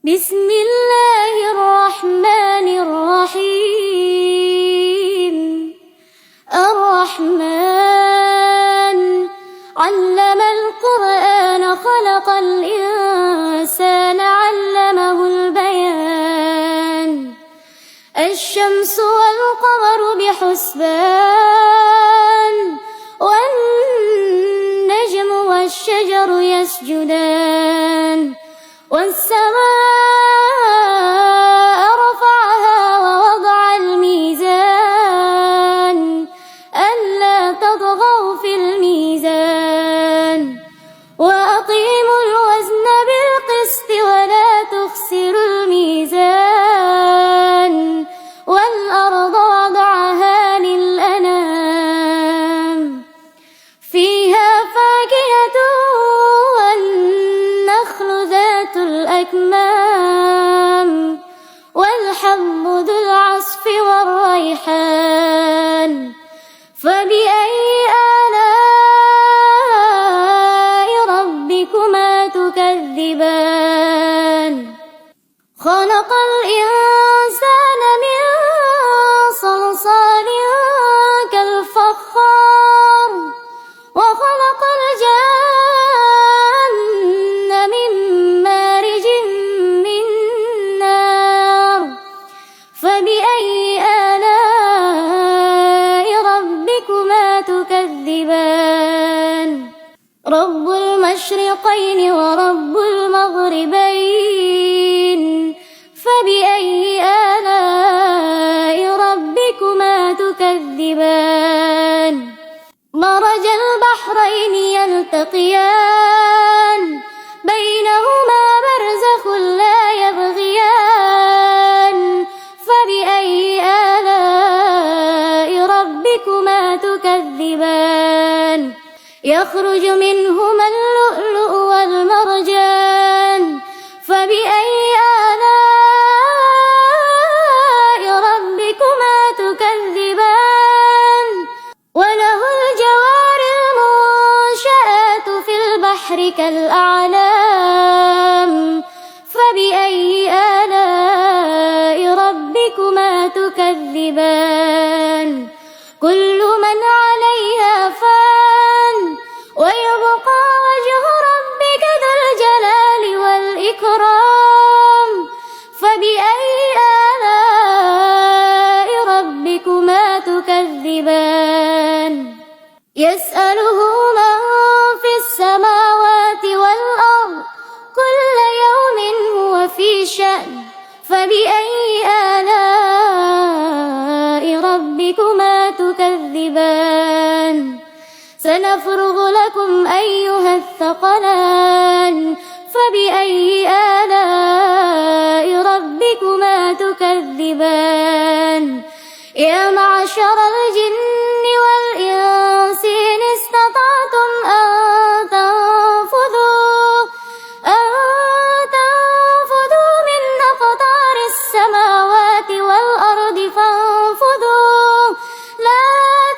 بسم الله الرحمن الرحيم. الرحمن علم القرآن خلق الإنسان علمه البيان. الشمس والقمر بحسبان والنجم والشجر يسجدان. والسماء رفعها ووضع الميزان ألا تطغوا في الميزان وأقيموا الوزن بالقسط ولا تخسروا الميزان. والأرض وضعها للأنام فيها فاكهة والنخل ذات الأكمام والحب ذو العصف والريحان. فبأي آلاء ربكما تكذبان؟ خلق الإنسان من صلصال كالفخار وخلق الجن من مارج من نار. فبأي آلاء ربكما تكذبان؟ رب المشرقين ورب المغربين. فبأي آلاء ربكما تكذبان؟ مرج البحرين يلتقيان بينهما برزخ لا يبغيان. فبأي آلاء ربكما تكذبان؟ يخرج منهما اللؤلؤ والمرجان. فبأي آلاء ربكما تكذبان؟ وله الجوار المنشآت في البحر كالأعلام. فبأي آلاء ربكما تكذبان؟ كل من عليها فان ويبقى وجه ربك ذو الجلال والإكرام. فبأي آلاء ربكما تكذبان؟ يسأله من في السماوات والأرض كل يوم هو في شأن. فبأي آلاء ربكما تكذبان؟ سنفرغ لكم أيها الثقلان. فبأي آلاء ربكما تكذبان؟ يا معشر الجن والإنس إن استطعتم أن تنفذوا من أقطار السماوات والأرض فانفذوا لا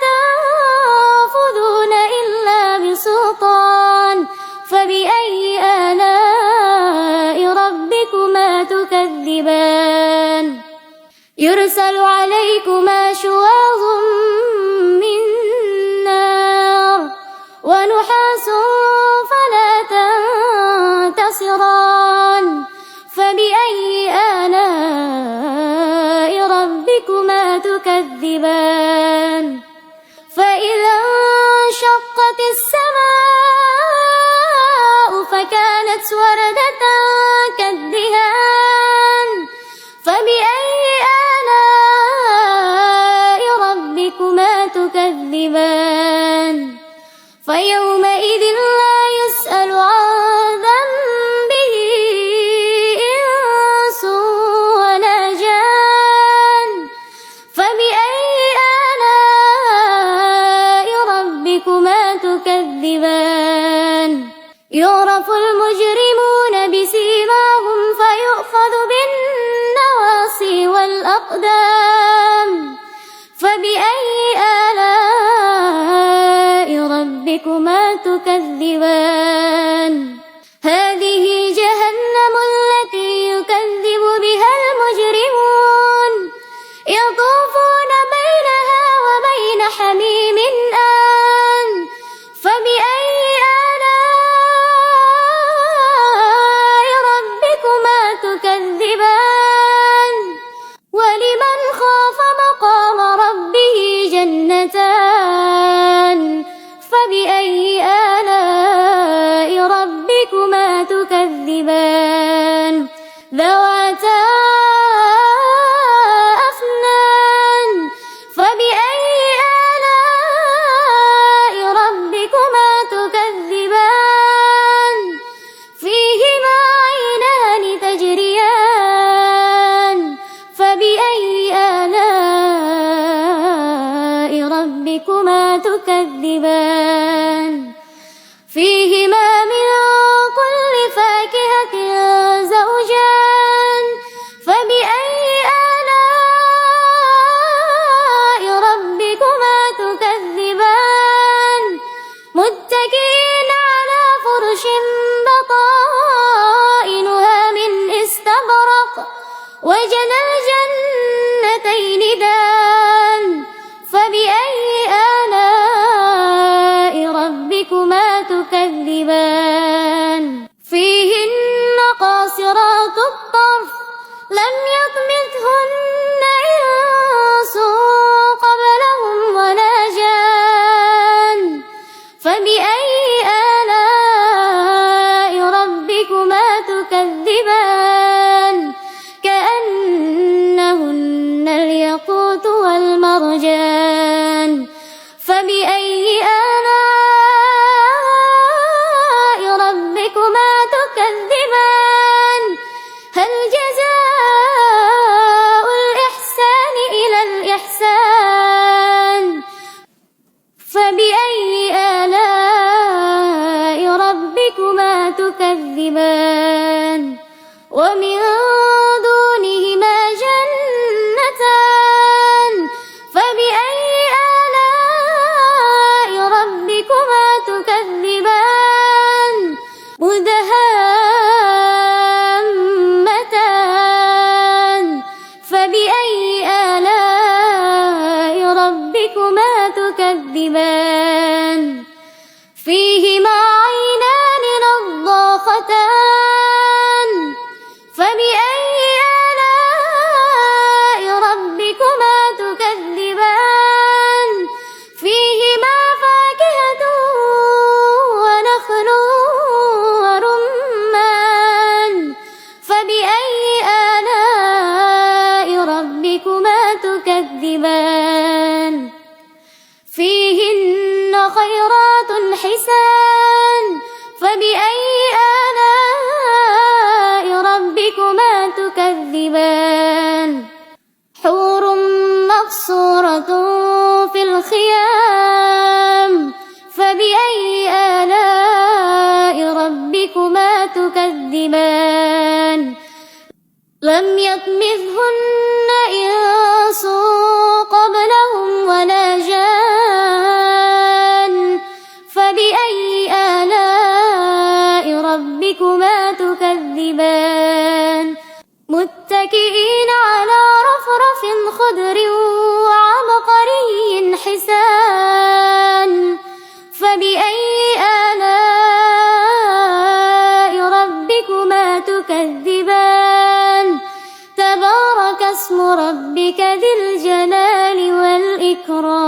تنفذون إلا بسلطان. فبأي آلاء ربكما تكذبان؟ يرسل عليكما شواظ من نار ونحاس فلا تنتصران. فبأي آلاء ربكما تكذبان؟ فإذا انشقت السماء فكانت وردة كالدهان. فبأي آلاء ربكما تكذبان؟ فيومئذ لا يسأل عن ذنبه إنس ولا جان. فبأي آلاء ربكما تكذبان؟ يعرف المجرمون بسيماهم فيؤخذ بالنواصي والأقدام. فبأي آلاء ربكما تكذبان؟ هذه جهنم التي يكذب لم يطمثهن إنس قبلهم ولا جان فبأي آلاء ربكما تكذبان كأنهن الياقوت والمرجان فبأي آلاء ربكما تكذبان هل جزاء الإحسان إلى الإحسان فبأي آلاء ربكما تكذبان ومن دونهما جنتان فبأي آلاء ربكما تكذبان مدهامتان فبأي آلاء ربكما تكذبان فيهما عينان نضاختان فبأي آلاء ربكما تكذبان فيهما فاكهة ونخل ورمان فبأي آلاء ربكما تكذبان فيهن خيرات حسان فبأي آلاء ربكما تكذبان حور مقصورة في الخيام فبأي آلاء ربكما تكذبان لم يطمثهن إنس قبلهم ولا جان فبأي آلاء ربكما تكذبان متكئين على رفرف خضر وعبقري حسان فبأي آلاء ربكما تكذبان تبارك اسم ربك ذي الجلال والإكرام